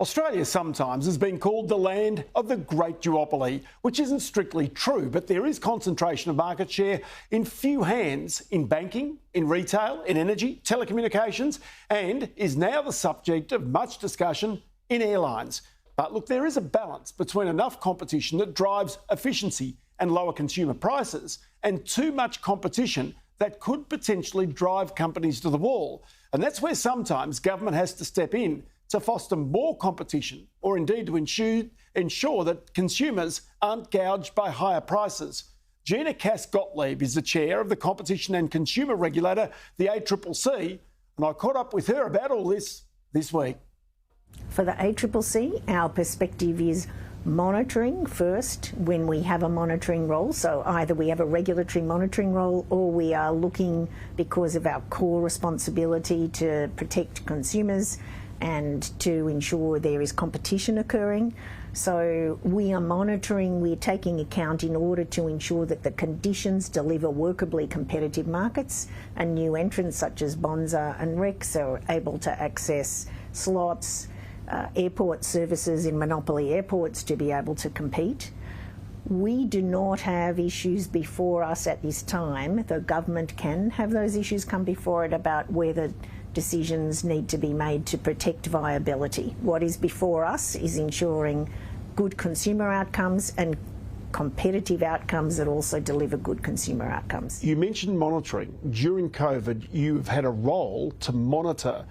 Australia sometimes has been called the land of the great duopoly, which isn't strictly true, but there is concentration of market share in few hands in banking, in retail, in energy, telecommunications, and is now the subject of much discussion in airlines. But look, there is a balance between enough competition that drives efficiency and lower consumer prices and too much competition that could potentially drive companies to the wall. And that's where sometimes government has to step in to foster more competition or indeed to ensure that consumers aren't gouged by higher prices. Gina Cass-Gottlieb is the chair of the Competition and Consumer Regulator, the ACCC, and I caught up with her about all this week. For the ACCC, our perspective is monitoring first when we have a monitoring role. So either we have a regulatory monitoring role or we are looking because of our core responsibility to protect consumers and to ensure there is competition occurring. So we are monitoring, we're taking account in order to ensure that the conditions deliver workably competitive markets, and new entrants such as Bonza and Rex are able to access slots, airport services in monopoly airports to be able to compete. We do not have issues before us at this time. The government can have those issues come before it about whether decisions need to be made to protect viability. What is before us is ensuring good consumer outcomes and competitive outcomes that also deliver good consumer outcomes. You mentioned monitoring. During COVID, you've had a role to monitor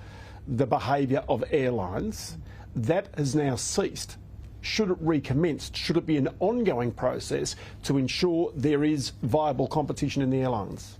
the behaviour of airlines. That has now ceased. Should it recommence? Should it be an ongoing process to ensure there is viable competition in the airlines?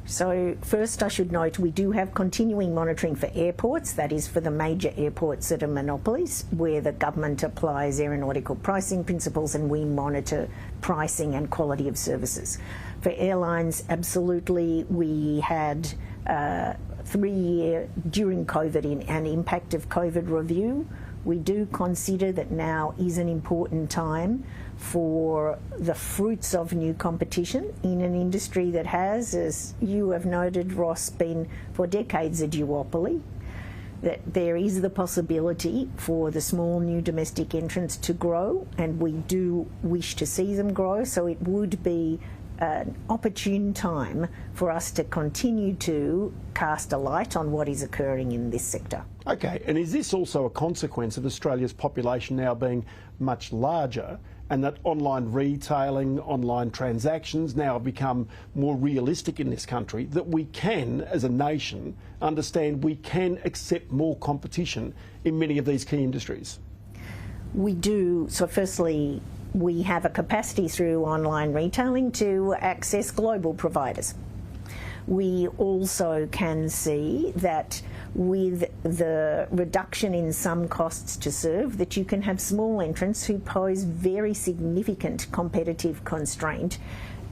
So first I should note we do have continuing monitoring for airports, that is for the major airports that are monopolies, where the government applies aeronautical pricing principles and we monitor pricing and quality of services. For airlines, absolutely, we had 3-year during COVID an impact of COVID review. We do consider that now is an important time for the fruits of new competition in an industry that has, as you have noted, Ross, been for decades a duopoly, that there is the possibility for the small new domestic entrants to grow, and we do wish to see them grow, so it would be an opportune time for us to continue to cast a light on what is occurring in this sector. Okay, and is this also a consequence of Australia's population now being much larger and that online retailing, online transactions now have become more realistic in this country, that we can, as a nation, understand we can accept more competition in many of these key industries? We do. So firstly, we have a capacity through online retailing to access global providers. We also can see that with the reduction in some costs to serve, that you can have small entrants who pose very significant competitive constraint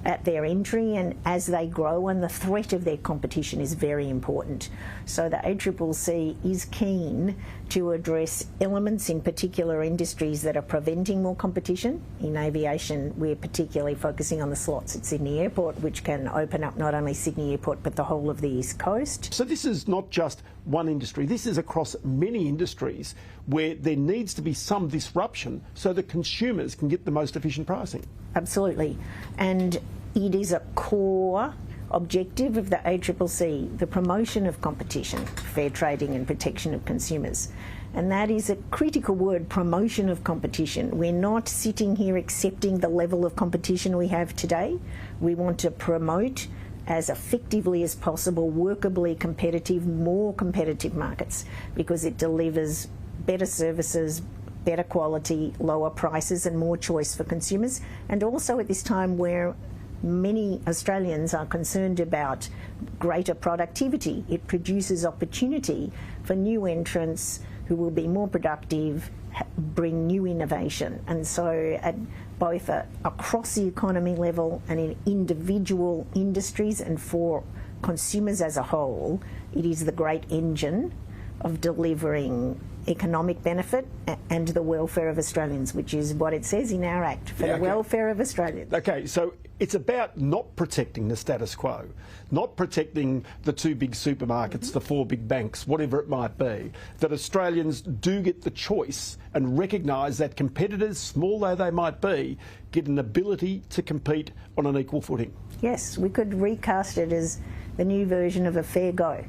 at their entry and as they grow, and the threat of their competition is very important. So the ACCC is keen to address elements in particular industries that are preventing more competition. In aviation, we're particularly focusing on the slots at Sydney Airport, which can open up not only Sydney Airport but the whole of the East Coast. So this is not just one industry, this is across many industries where there needs to be some disruption so that consumers can get the most efficient pricing. Absolutely. And it is a core objective of the ACCC, the promotion of competition, fair trading and protection of consumers. And that is a critical word, promotion of competition. We're not sitting here accepting the level of competition we have today. We want to promote as effectively as possible workably competitive, more competitive markets, because it delivers better services, better quality, lower prices and more choice for consumers. And also at this time where many Australians are concerned about greater productivity, it produces opportunity for new entrants who will be more productive, bring new innovation. And so at both across the economy level and in individual industries and for consumers as a whole, it is the great engine of delivering economic benefit and the welfare of Australians, which is what it says in our Act, for the welfare of Australians. Okay, so It's about not protecting the status quo, not protecting the two big supermarkets, the four big banks, whatever it might be, that Australians do get the choice and recognise that competitors, small though they might be, get an ability to compete on an equal footing. Yes, we could recast it as the new version of a fair go.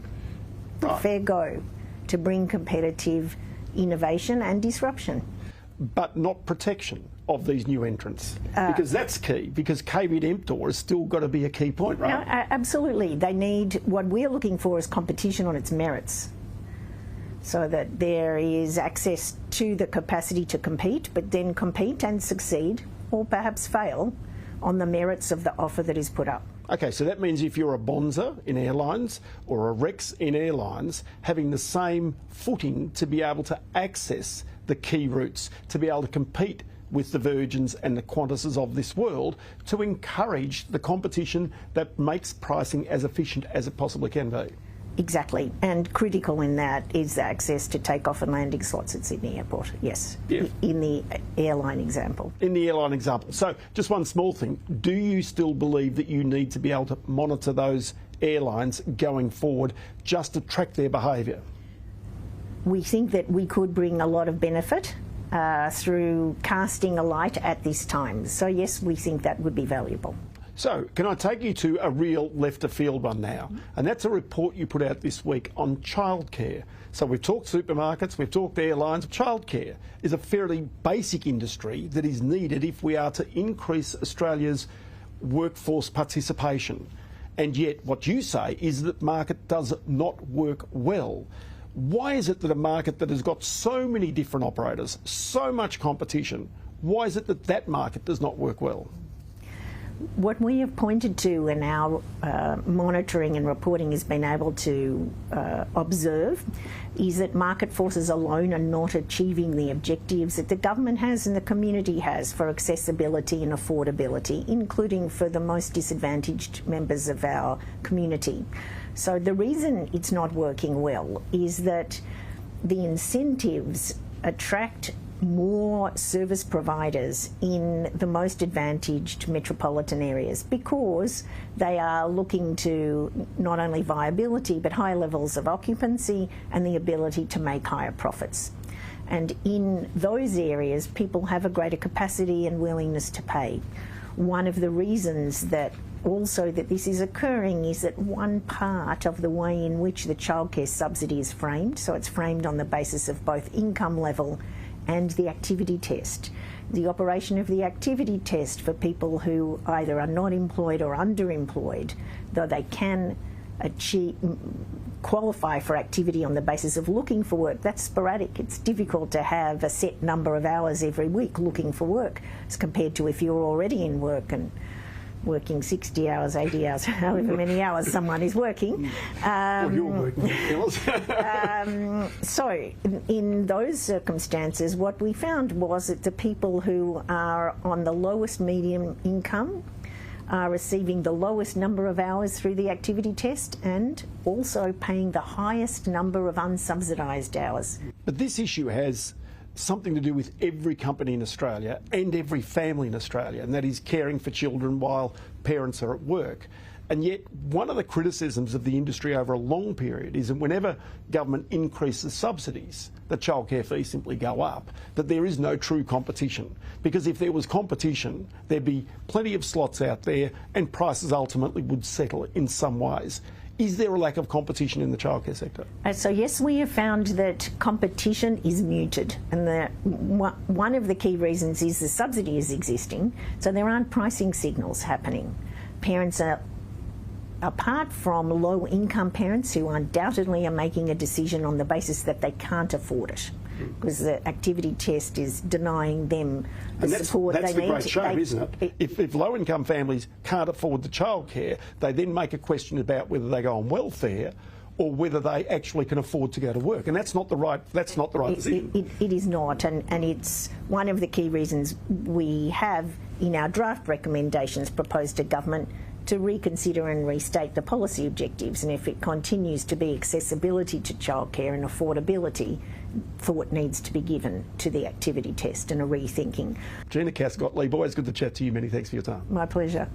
A fair go to bring competitive innovation and disruption. But not protection of these new entrants, because that's key, because caveat emptor has still got to be a key point, right? No, absolutely. They need, what we're looking for is competition on its merits, so that there is access to the capacity to compete, but then compete and succeed, or perhaps fail, on the merits of the offer that is put up. Okay, so that means if you're a Bonza in airlines or a Rex in airlines, having the same footing to be able to access the key routes, to be able to compete with the Virgins and the Qantases of this world, to encourage the competition that makes pricing as efficient as it possibly can be. Exactly, and critical in that is the access to takeoff and landing slots at Sydney Airport, yes, yeah. In the airline example. In the airline example. So, just one small thing, do you still believe that you need to be able to monitor those airlines going forward just to track their behaviour? We think that we could bring a lot of benefit through casting a light at this time. So yes, we think that would be valuable. So can I take you to a real left of field one now? And that's a report you put out this week on childcare. So we've talked supermarkets, we've talked airlines. Childcare is a fairly basic industry that is needed if we are to increase Australia's workforce participation. And yet what you say is that market does not work well. Why is it that a market that has got so many different operators, so much competition, why is it that that market does not work well? What we have pointed to in our monitoring and reporting has been able to observe is that market forces alone are not achieving the objectives that the government has and the community has for accessibility and affordability, including for the most disadvantaged members of our community. So the reason it's not working well is that the incentives attract more service providers in the most advantaged metropolitan areas because they are looking to not only viability but high levels of occupancy and the ability to make higher profits. And in those areas, people have a greater capacity and willingness to pay. One of the reasons that also that this is occurring is that one part of the way in which the childcare subsidy is framed, so it's framed on the basis of both income level and the activity test. The operation of the activity test for people who either are not employed or underemployed, though they can qualify for activity on the basis of looking for work, that's sporadic. It's difficult to have a set number of hours every week looking for work as compared to if you're already in work and working 60 hours, 80 hours, however many hours someone is working. Well, you're working hours. So in those circumstances, what we found was that the people who are on the lowest medium income are receiving the lowest number of hours through the activity test and also paying the highest number of unsubsidised hours. But this issue has something to do with every company in Australia and every family in Australia, and that is caring for children while parents are at work. And yet one of the criticisms of the industry over a long period is that whenever government increases subsidies, the childcare fees simply go up, that there is no true competition. Because if there was competition, there'd be plenty of slots out there and prices ultimately would settle in some ways. Is there a lack of competition in the childcare sector? So yes, we have found that competition is muted, and one of the key reasons is the subsidy is existing, so there aren't pricing signals happening. Parents are, apart from low-income parents who undoubtedly are making a decision on the basis that they can't afford it, because the activity test is denying them the support they need. That's the great shame, isn't it? If low-income families can't afford the childcare, they then make a question about whether they go on welfare or whether they actually can afford to go to work, and that's not the right. That's not the right decision. It is not, and it's one of the key reasons we have in our draft recommendations proposed to government to reconsider and restate the policy objectives, and if it continues to be accessibility to childcare and affordability, thought needs to be given to the activity test and a rethinking. Gina Cass-Gottlieb, always good to chat to you. Many thanks for your time. My pleasure.